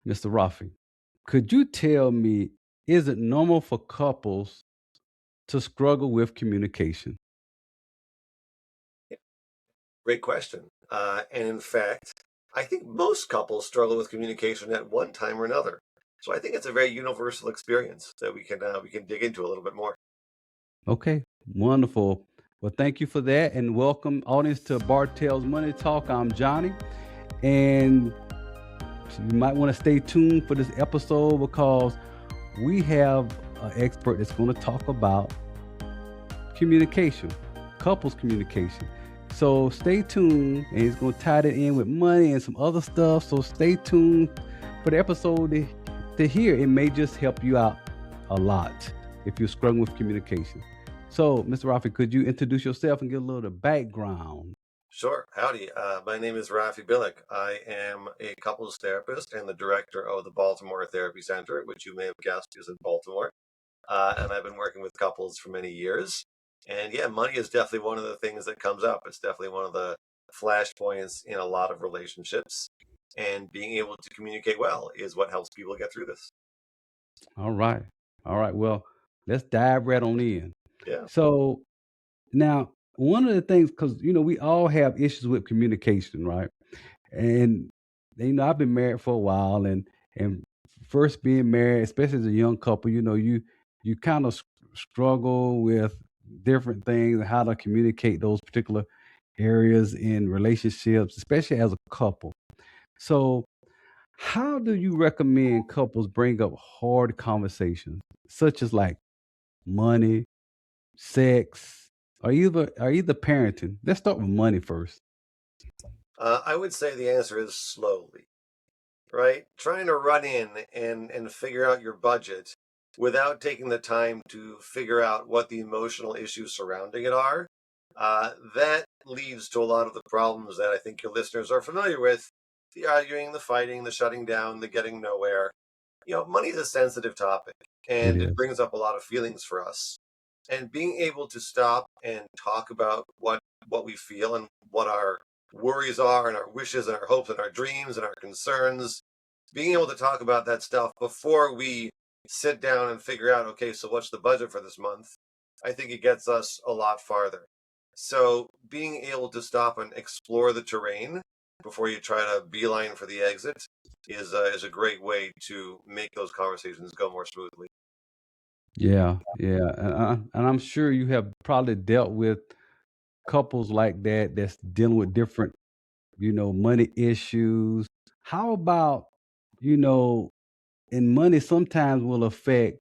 Mr. Raffi, could you tell me, is it normal for couples to struggle with communication? Yeah, great question. And in fact, I think most couples struggle with communication at one time or another. So I think it's a very universal experience that we can dig into a little bit more. Okay, wonderful. Well, thank you for that, and welcome, audience, to Bartell's Money Talk. I'm Johnny, and you might want to stay tuned for this episode because we have an expert that's going to talk about communication, couples communication. So stay tuned, and he's going to tie that in with money and some other stuff. So stay tuned for the episode to hear. It may just help you out a lot if you're struggling with communication. So, Mr. Rafi, could you introduce yourself and give a little background? Sure. Howdy. My name is Raffi Bilek. I am a couples therapist and the director of the Baltimore Therapy Center, which you may have guessed is in Baltimore. And I've been working with couples for many years. And yeah, money is definitely one of the things that comes up. It's definitely one of the flashpoints in a lot of relationships. And being able to communicate well is what helps people get through this. All right. All right. Well, let's dive right on in. Yeah. So, now, one of the things, because we all have issues with communication, right? And I've been married for a while, and first being married, especially as a young couple, you kind of struggle with different things and how to communicate those particular areas in relationships, especially as a couple. So, how do you recommend couples bring up hard conversations, such as like money, sex, or either parenting? Let's start with money first. I would say the answer is slowly, right? Trying to run in and figure out your budget without taking the time to figure out what the emotional issues surrounding it are, that leads to a lot of the problems that I think your listeners are familiar with: the arguing, the fighting, the shutting down, the getting nowhere. Money is a sensitive topic It and it is. brings up a lot of feelings for us. And being able to stop and talk about what we feel and what our worries are and our wishes and our hopes and our dreams and our concerns, being able to talk about that stuff before we sit down and figure out, okay, so what's the budget for this month? I think it gets us a lot farther. So being able to stop and explore the terrain before you try to beeline for the exit is a great way to make those conversations go more smoothly. Yeah, yeah, and I'm sure you have probably dealt with couples like that that's dealing with different, money issues. How about, you know, and money sometimes will affect,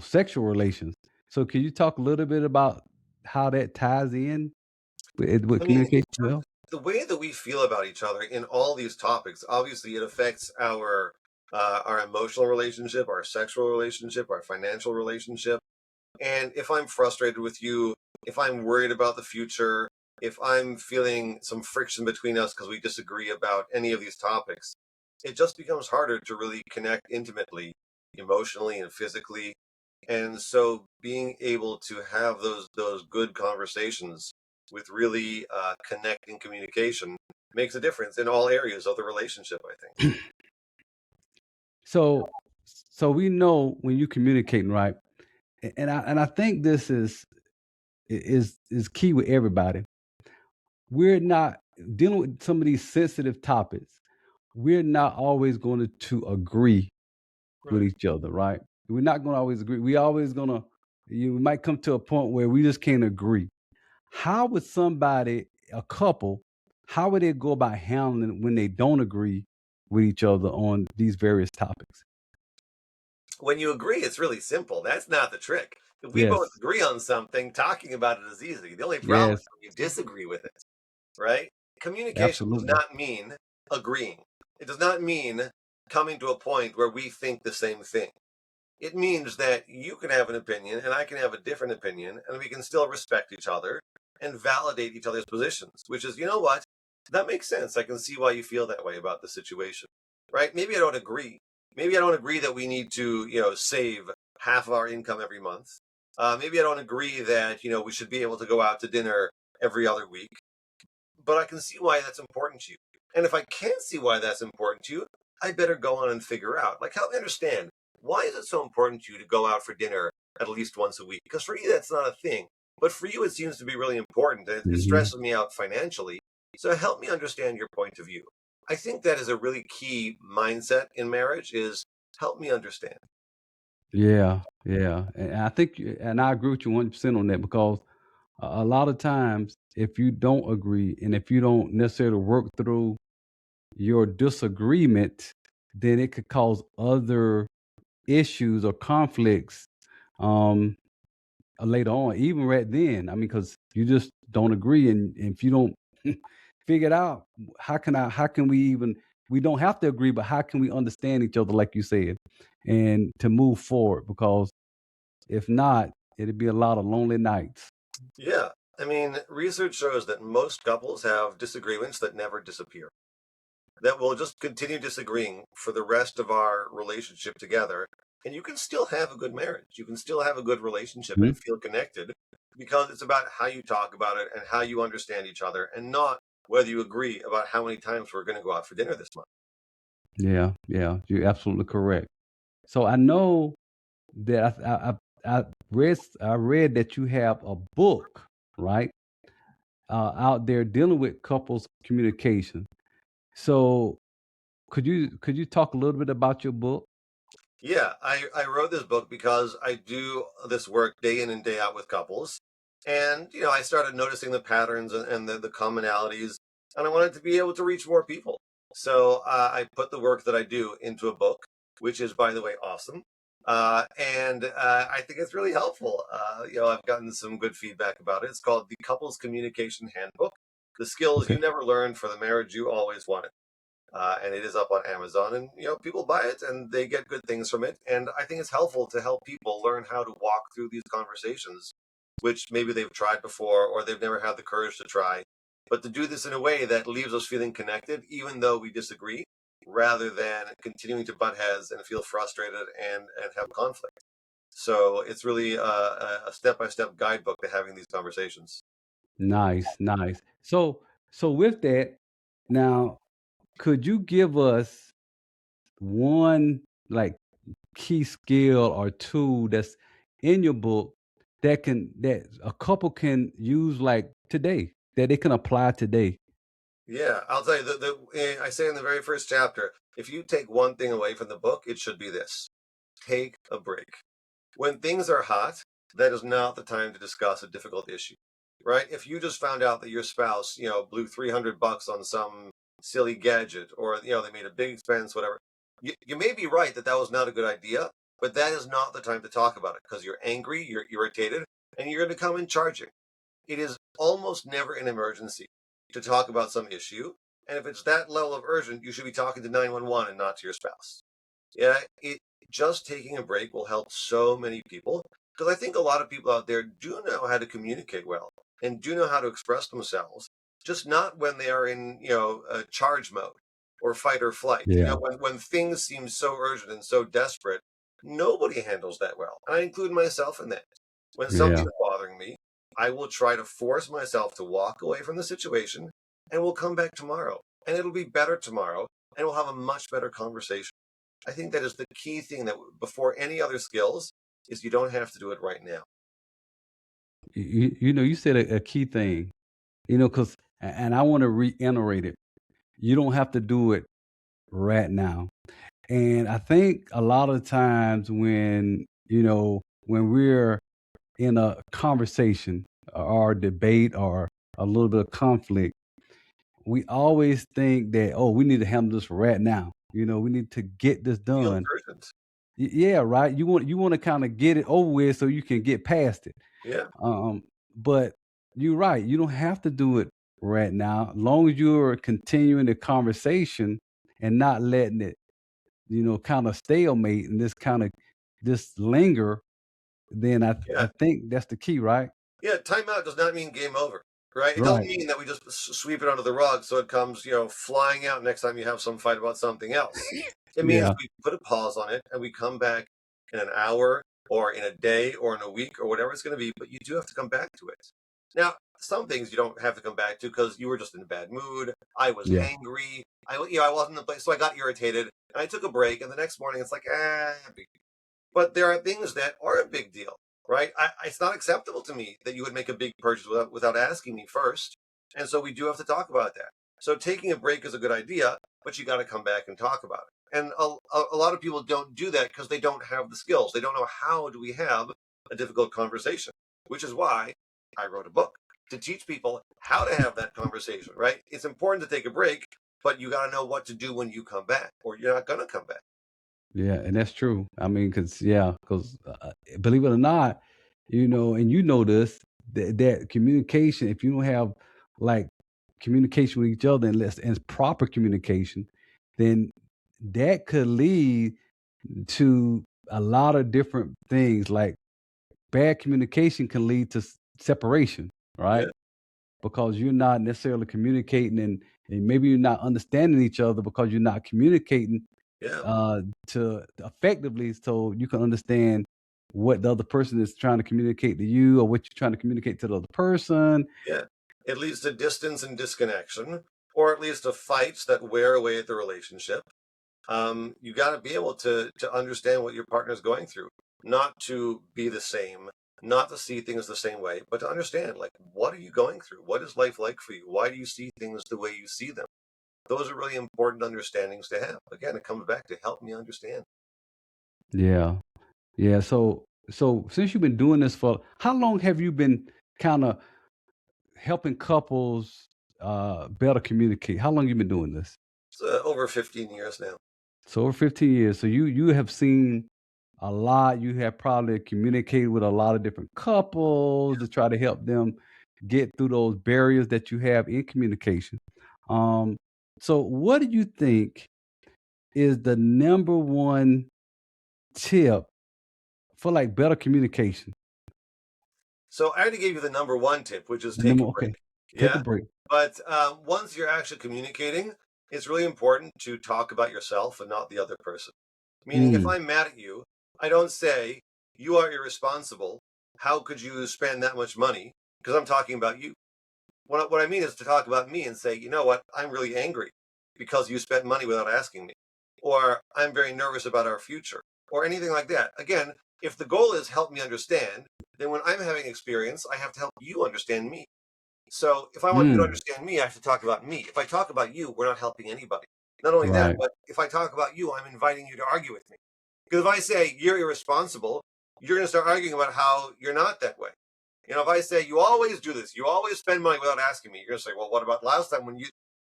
sexual relations. So can you talk a little bit about how that ties in with I mean, communication well? the way that we feel about each other in all these topics, obviously it affects our emotional relationship, our sexual relationship, our financial relationship. And if I'm frustrated with you, if I'm worried about the future, if I'm feeling some friction between us because we disagree about any of these topics, it just becomes harder to really connect intimately, emotionally and physically. And so being able to have those good conversations with really connecting communication makes a difference in all areas of the relationship, I think. So so we know when you communicating, right? And I think this is key with everybody. We're not dealing with some of these sensitive topics. We're not always going to agree with Right. each other, right? We're not going to always agree. We always going to you might come to a point where we just can't agree. How would somebody, a couple, how would they go about handling when they don't agree with each other on these various topics? When you agree, it's really simple. That's not the trick. If we both Yes. agree on something, talking about it is easy. The only problem is Yes. when you disagree with it, right? Communication does Absolutely. not mean agreeing. It does not mean coming to a point where we think the same thing. It means that you can have an opinion and I can have a different opinion, and we can still respect each other and validate each other's positions, which is, you know what? That makes sense. I can see why you feel that way about the situation, right? Maybe I don't agree. Maybe I don't agree that we need to, save half of our income every month. Maybe I don't agree that, we should be able to go out to dinner every other week, but I can see why that's important to you. And if I can't see why that's important to you, I better go on and figure out. Like, help me understand, why is it so important to you to go out for dinner at least once a week? Because for you, that's not a thing. But for you, it seems to be really important. It Hmm. stresses me out financially. So help me understand your point of view. I think that is a really key mindset in marriage is help me understand. Yeah, yeah, and I think, and I agree with you 100% on that because a lot of times, if you don't agree and if you don't necessarily work through your disagreement, then it could cause other issues or conflicts um, later on, even right then. I mean, because you just don't agree, and if you don't figure it out, how can we even? We don't have to agree, but how can we understand each other, like you said, and to move forward? Because if not, it'd be a lot of lonely nights. Yeah. I mean, research shows that most couples have disagreements that never disappear, that we'll just continue disagreeing for the rest of our relationship together. And you can still have a good marriage. You can still have a good relationship and Mhm. feel connected because it's about how you talk about it and how you understand each other and not whether you agree about how many times we're going to go out for dinner this month. Yeah, yeah, you're absolutely correct. So I know that I read that you have a book, right, out there dealing with couples communication. So could you talk a little bit about your book? Yeah, I wrote this book because I do this work day in and day out with couples. And, I started noticing the patterns and the commonalities, and I wanted to be able to reach more people. So I put the work that I do into a book, which is, by the way, awesome. And I think it's really helpful. I've gotten some good feedback about it. It's called The Couples Communication Handbook: The Skills Okay. You Never Learned for the Marriage You Always Wanted. And it is up on Amazon, and people buy it and they get good things from it. And I think it's helpful to help people learn how to walk through these conversations, which maybe they've tried before or they've never had the courage to try, but to do this in a way that leaves us feeling connected, even though we disagree, rather than continuing to butt heads and feel frustrated and have conflict. So it's really a step-by-step guidebook to having these conversations. Nice, nice. So with that, now could you give us one like key skill or tool that's in your book that a couple can use like today, that they can apply today? Yeah, I'll tell you, I say in the very first chapter, if you take one thing away from the book, it should be this: take a break. When things are hot, that is not the time to discuss a difficult issue, right? If you just found out that your spouse, blew $300 on some silly gadget, or they made a big expense, whatever, you may be right that that was not a good idea, but that is not the time to talk about it because you're angry, you're irritated, and you're going to come in charging. It is almost never an emergency to talk about some issue, and if it's that level of urgent, you should be talking to 911 and not to your spouse. Yeah, just taking a break will help so many people because I think a lot of people out there do know how to communicate well and do know how to express themselves, just not when they are in, charge mode or fight or flight. Yeah. When things seem so urgent and so desperate, nobody handles that well. And I include myself in that. When something Yeah. is bothering me, I will try to force myself to walk away from the situation and we'll come back tomorrow. And it'll be better tomorrow and we'll have a much better conversation. I think that is the key thing that before any other skills is you don't have to do it right now. You said a key thing, because, and I want to reiterate it. You don't have to do it right now. And I think a lot of times when we're in a conversation or debate or a little bit of conflict, we always think that, oh, we need to handle this right now. We need to get this Feels done. urgent. Yeah, right. You want to kind of get it over with so you can get past it. Yeah. But you're right. You don't have to do it right now. As long as you're continuing the conversation and not letting it, kind of stalemate and this linger, then I Yeah. think that's the key, right? Yeah. Timeout does not mean game over, right? It doesn't Right. mean that we just sweep it under the rug so it comes, flying out next time you have some fight about something else. It means Yeah. we put a pause on it and we come back in an hour or in a day or in a week or whatever it's going to be, but you do have to come back to it. Now, some things you don't have to come back to because you were just in a bad mood. I was Yeah. angry. I wasn't in the place, so I got irritated and I took a break. And the next morning, it's like, but there are things that are a big deal, right? It's not acceptable to me that you would make a big purchase without asking me first. And so we do have to talk about that. So taking a break is a good idea, but you got to come back and talk about it. And a lot of people don't do that because they don't have the skills. They don't know how do we have a difficult conversation, which is why I wrote a book to teach people how to have that conversation, right? It's important to take a break, but you got to know what to do when you come back, or you're not going to come back. Yeah, and that's true. I mean, because believe it or not, and you know this, that communication, if you don't have like communication with each other and proper communication, then that could lead to a lot of different things. Like bad communication can lead to separation, Yeah, right? Because you're not necessarily communicating, and maybe you're not understanding each other because you're not communicating yeah, to effectively so you can understand what the other person is trying to communicate to you or what you're trying to communicate to the other person. yeah. It leads to distance and disconnection, or at least to fights that wear away at the relationship. You got to be able to understand what your partner is going through, not to be the same, not to see things the same way, but to understand, like, what are you going through? What is life like for you? Why do you see things the way you see them? Those are really important understandings to have. Again, it comes back to help me understand. Yeah. Yeah. So since you've been doing this for how long have you been kind of helping couples better communicate? How long you been doing this? It's over 15 years now. So over 15 years. So you have seen a lot. You have probably communicated with a lot of different couples to try to help them get through those barriers that you have in communication. Um, so what do you think is the number one tip for like better communication? So I already gave you the number one tip, which is The take number a break. okay. Take a Yeah. break. But once you're actually communicating, it's really important to talk about yourself and not the other person. Meaning, if Mm, I'm mad at you, I don't say, you are irresponsible. How could you spend that much money? Because I'm talking about you. What I mean is to talk about me and say, you know what? I'm really angry because you spent money without asking me. Or I'm very nervous about our future. Or anything like that. Again, if the goal is help me understand, then when I'm having experience, I have to help you understand me. So if I want you to mm, understand me, I have to talk about me. If I talk about you, we're not helping anybody. Not only that, right. but if I talk about you, I'm inviting you to argue with me. Because if I say you're irresponsible, you're going to start arguing about how you're not that way. If I say you always do this, you always spend money without asking me, you're going to say, well, what about last time when you,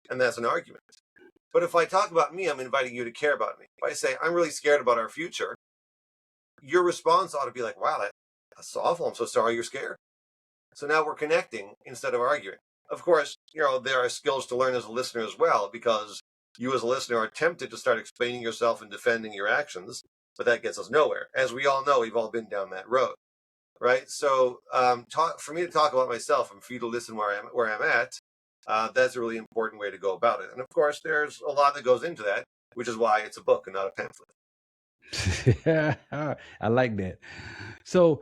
and that's an argument. But if I talk about me, I'm inviting you to care about me. If I say I'm really scared about our future, your response ought to be like, wow, that's awful. I'm so sorry you're scared. So now we're connecting instead of arguing. Of course, there are skills to learn as a listener as well, because you as a listener are tempted to start explaining yourself and defending your actions, but that gets us nowhere. As we all know, we've all been down that road, right? So, for me to talk about myself and for you to listen where I'm at, that's a really important way to go about it. And of course, there's a lot that goes into that, which is why it's a book and not a pamphlet. I like that. So,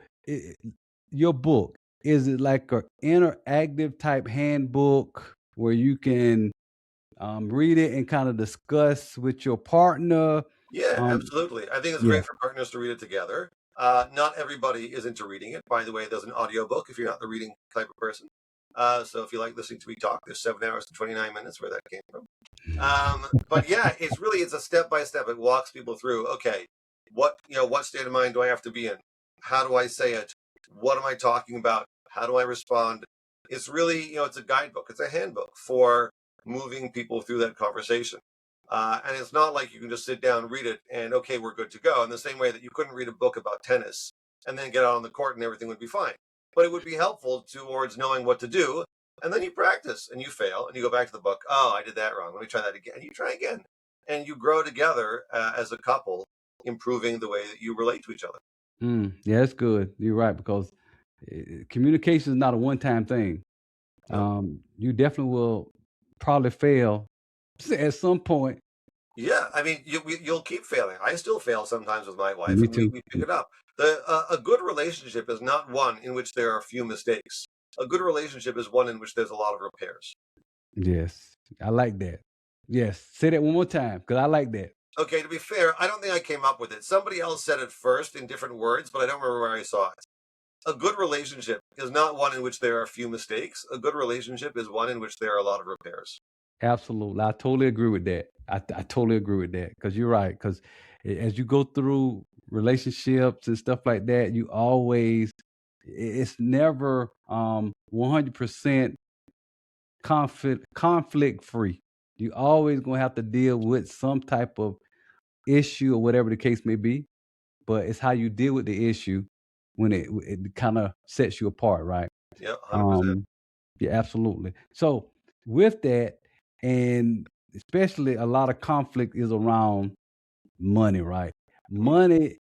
your book, is it like an interactive type handbook where you can read it and kind of discuss with your partner? Yeah, Um, absolutely. I think it's yeah. great for partners to read it together. Not everybody is into reading it. By the way, there's an audiobook if you're not the reading type of person. So if you like listening to me talk, there's 7 hours and 29 minutes where that came from. But yeah, it's a step by step. It walks people through. Okay, what state of mind do I have to be in? How do I say it? What am I talking about? How do I respond? It's really, it's a guidebook. It's a handbook for moving people through that conversation. And it's not like you can just sit down, read it, and okay, we're good to go. In the same way that you couldn't read a book about tennis and then get out on the court and everything would be fine. But it would be helpful towards knowing what to do. And then you practice and you fail and you go back to the book. Oh, I did that wrong. Let me try that again. And you try again. And you grow together as a couple, improving the way that you relate to each other. Yeah, that's good. You're right because communication is not a one-time thing. No. You definitely will probably fail at some point. Yeah, I mean, you'll keep failing. I still fail sometimes with my wife, Me and we, too. we pick it up. A good relationship is not one in which there are few mistakes. A good relationship is one in which there's a lot of repairs. Yes, I like that. Yes. Say that one more time, because I like that. Okay, to be fair, I don't think I came up with it. Somebody else said it first in different words, but I don't remember where I saw it. A good relationship is not one in which there are few mistakes. A good relationship is one in which there are a lot of repairs. Absolutely. I totally agree with that. I totally agree with that, because you're right. Because as you go through relationships and stuff like that, you always, it's never 100% conflict free. You always gonna have to deal with some type of issue or whatever the case may be. But it's how you deal with the issue when it kind of sets you apart, right? Yeah, 100%. Um, yeah, absolutely. So with that, and especially a lot of conflict is around money, right? Money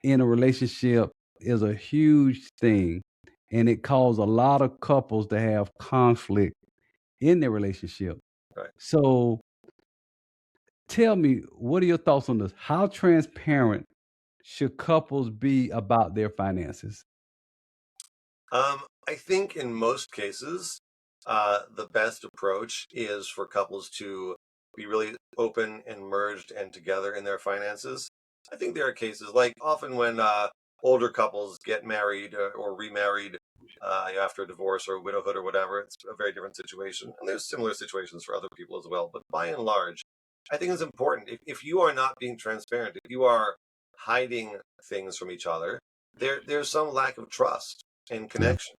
in a relationship is a huge thing, and it causes a lot of couples to have conflict in their relationship. Right. So tell me, what are your thoughts on this? How transparent should couples be about their finances? I think in most cases, the best approach is for couples to be really open and merged and together in their finances. I think there are cases like often when older couples get married or remarried after a divorce or widowhood or whatever, it's a very different situation. And there's similar situations for other people as well. But by and large, I think it's important. If you are not being transparent, if you are hiding things from each other, there's some lack of trust and Yeah. connection.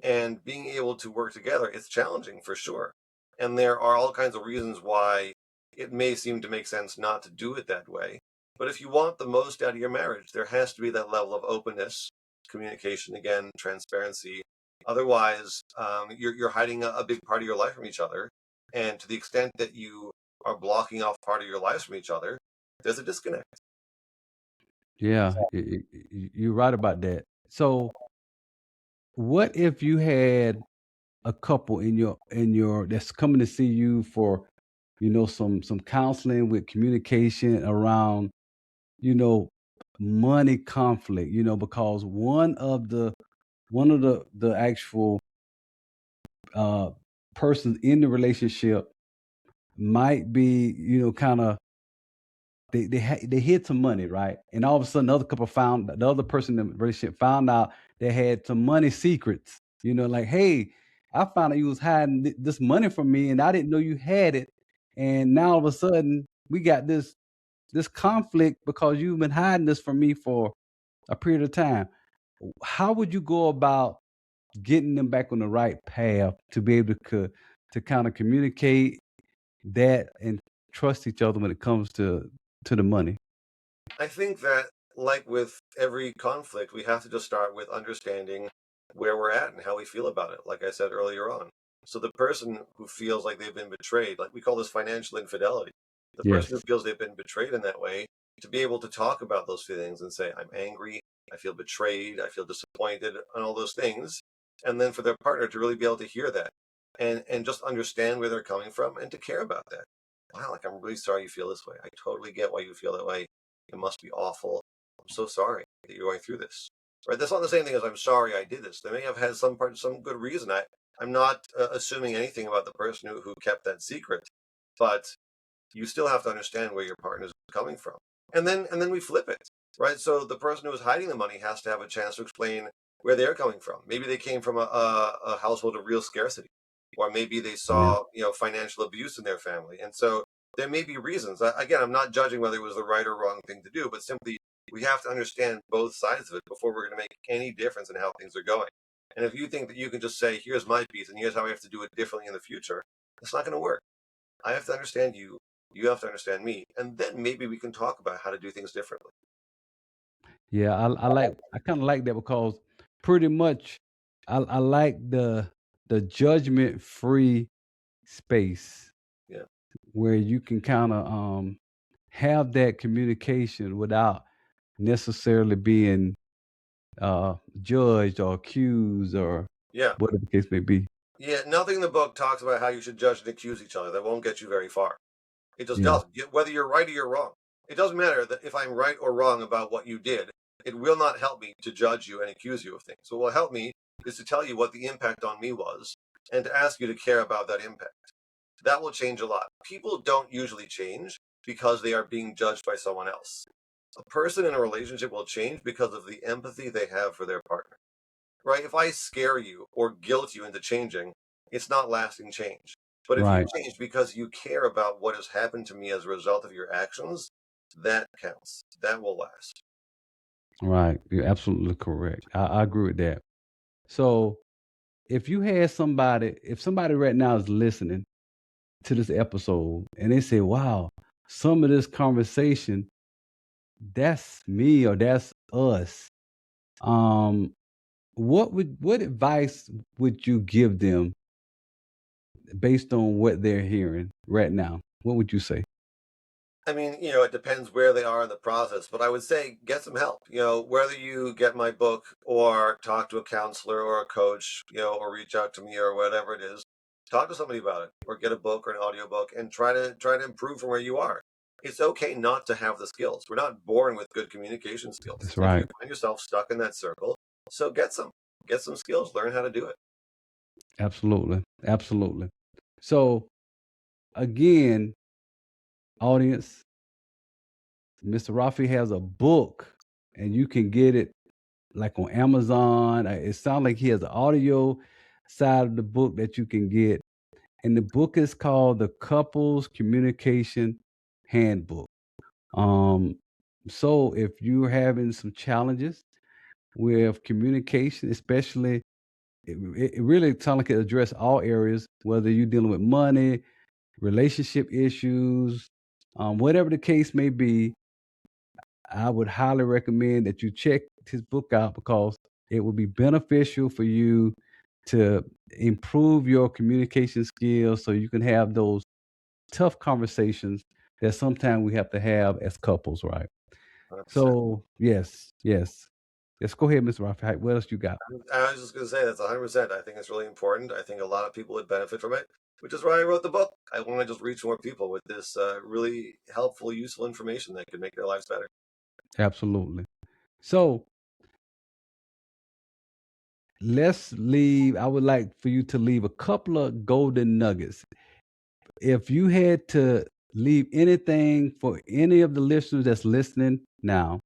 And being able to work together, it's challenging for sure. And there are all kinds of reasons why it may seem to make sense not to do it that way. But if you want the most out of your marriage, there has to be that level of openness, communication, again, transparency. Otherwise, you're hiding a big part of your life from each other. And to the extent that you are blocking off part of your lives from each other, there's a disconnect. Yeah, you're right about that. So, what if you had a couple in your that's coming to see you for, some counseling with communication around, you know, money conflict, because one of the actual uh persons in the relationship might be, kind of they hid some money, right? And all of a sudden, the other couple found the other person in the relationship found out they had some money secrets. Like, hey, I found out you was hiding this money from me, and I didn't know you had it. And now all of a sudden, we got this conflict because you've been hiding this from me for a period of time. How would you go about getting them back on the right path to be able to kind of communicate that and trust each other when it comes to the money? I think that, like with every conflict, we have to just start with understanding where we're at and how we feel about it, like I said earlier on. So, the person who feels like they've been betrayed, like we call this financial infidelity, the person who Yes. feels they've been betrayed in that way, to be able to talk about those feelings and say, I'm angry, I feel betrayed, I feel disappointed, and all those things. And then for their partner to really be able to hear that and just understand where they're coming from and to care about that. Wow, like I'm really sorry you feel this way. I totally get why you feel that way. It must be awful. I'm so sorry that you're going through this. Right? That's not the same thing as I'm sorry I did this. They may have had some good reason. I'm not assuming anything about the person who kept that secret, but you still have to understand where your partner is coming from. And then we flip it, right? So the person who is hiding the money has to have a chance to explain where they're coming from. Maybe they came from a household of real scarcity, or maybe they Yeah. saw financial abuse in their family, and so there may be reasons. Again, I'm not judging whether it was the right or wrong thing to do, but simply we have to understand both sides of it before we're going to make any difference in how things are going. And if you think that you can just say, "Here's my piece, and here's how I have to do it differently in the future," it's not going to work. I have to understand you. You have to understand me, and then maybe we can talk about how to do things differently. Yeah, I kinda like that because pretty much I like the judgment-free space Yeah, where you can kinda, have that communication without necessarily being, judged or accused or yeah, whatever the case may be. yeah. Nothing in the book talks about how you should judge and accuse each other. That won't get you very far. It just Yeah, doesn't. Whether you're right or you're wrong, it doesn't matter that if I'm right or wrong about what you did. It will not help me to judge you and accuse you of things. What will help me is to tell you what the impact on me was and to ask you to care about that impact. that will change a lot. People don't usually change because they are being judged by someone else. A person in a relationship will change because of the empathy they have for their partner, right? If I scare you or guilt you into changing, it's not lasting change. But if you Right. change because you care about what has happened to me as a result of your actions, that counts. That will last. Right. You're absolutely correct. I agree with that. So if you had somebody, if somebody right now is listening to this episode and they say, wow, some of this conversation, that's me or that's us. Um, what advice would you give them based on what they're hearing right now? What would you say? I mean, it depends where they are in the process, but I would say get some help. Whether you get my book or talk to a counselor or a coach, or reach out to me or whatever it is, talk to somebody about it or get a book or an audiobook and try to improve from where you are. It's okay not to have the skills. We're not born with good communication skills. That's If you right. find yourself stuck in that circle, so get some skills, learn how to do it. Absolutely. Absolutely. So again, audience, Mr. Raffi has a book and you can get it like on Amazon. It sounds like he has an audio side of the book that you can get. And the book is called The Couples Communication Handbook. Um, so if you're having some challenges with communication, especially, it really sounds like it address all areas, whether you're dealing with money, relationship issues, whatever the case may be. I would highly recommend that you check his book out because it will be beneficial for you to improve your communication skills so you can have those tough conversations that sometimes we have to have as couples, right? 100%. So, yes, yes. Let's go ahead, Mr. Rafi. What else you got? I was just going to say that's 100%. I think it's really important. I think a lot of people would benefit from it, which is why I wrote the book. I want to just reach more people with this really helpful, useful information that could make their lives better. Absolutely. So, I would like for you to leave a couple of golden nuggets. If you had to leave anything for any of the listeners that's listening now,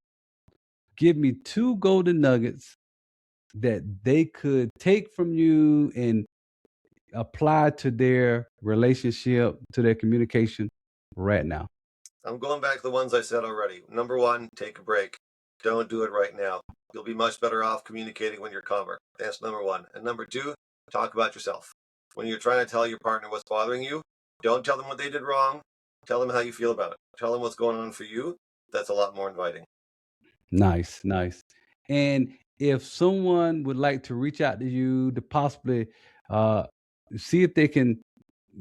give me two golden nuggets that they could take from you and apply to their relationship, to their communication right now. I'm going back to the ones I said already. Number one, take a break. Don't do it right now. You'll be much better off communicating when you're calmer. That's number one. And number two, talk about yourself. When you're trying to tell your partner what's bothering you, don't tell them what they did wrong. Tell them how you feel about it. Tell them what's going on for you. That's a lot more inviting. Nice, nice. And if someone would like to reach out to you to possibly uh, see if they can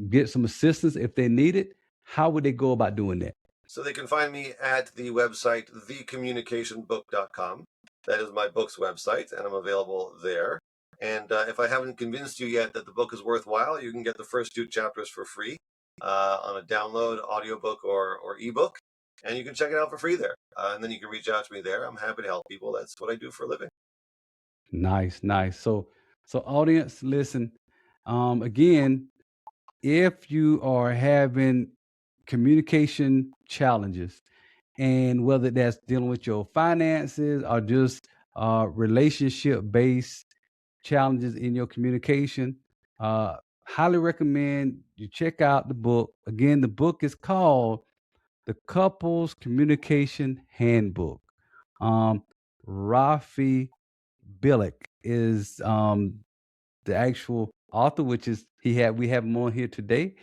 get some assistance if they need it, how would they go about doing that? So they can find me at the website, thecommunicationbook.com. That is my book's website, and I'm available there. And if I haven't convinced you yet that the book is worthwhile, you can get the first two chapters for free on a download, audiobook, or ebook. And you can check it out for free there. And then you can reach out to me there. I'm happy to help people. That's what I do for a living. Nice, nice. So audience, listen. Again, if you are having communication challenges, and whether that's dealing with your finances or just relationship based challenges in your communication, highly recommend you check out the book. Again, the book is called The Couples Communication Handbook. Um, Raffi Bilek is the actual author, which is we have him on here today.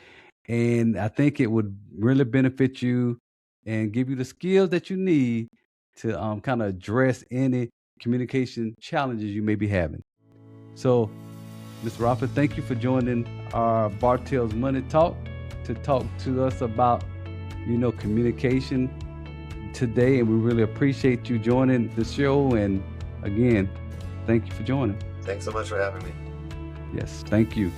And I think it would really benefit you and give you the skills that you need to kind of address any communication challenges you may be having. So, Mr. Rafa, thank you for joining our Bartell's Money Talk to talk to us about, communication today. And we really appreciate you joining the show. And again, thank you for joining. Thanks so much for having me. Yes, thank you.